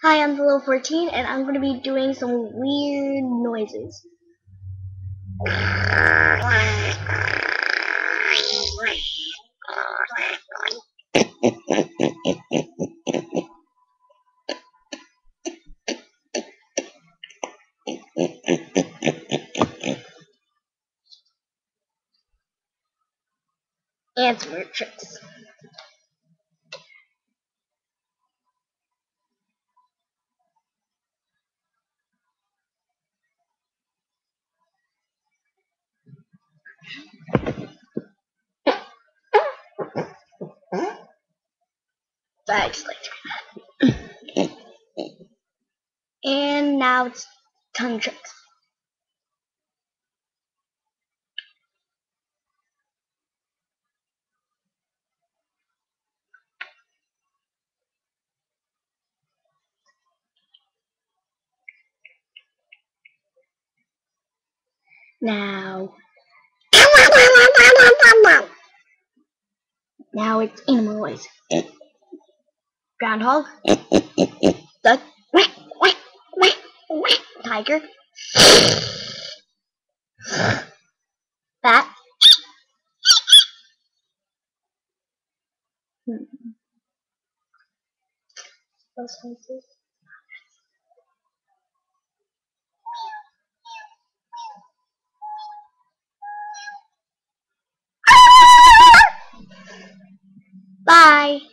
Hi, I'm the little 14, and I'm going to be doing some weird noises. And some weird tricks. I just like to. And now it's tongue tricks. Now it's animal noise. Groundhog. Duck. Tiger. Bat. Those noises. Bye.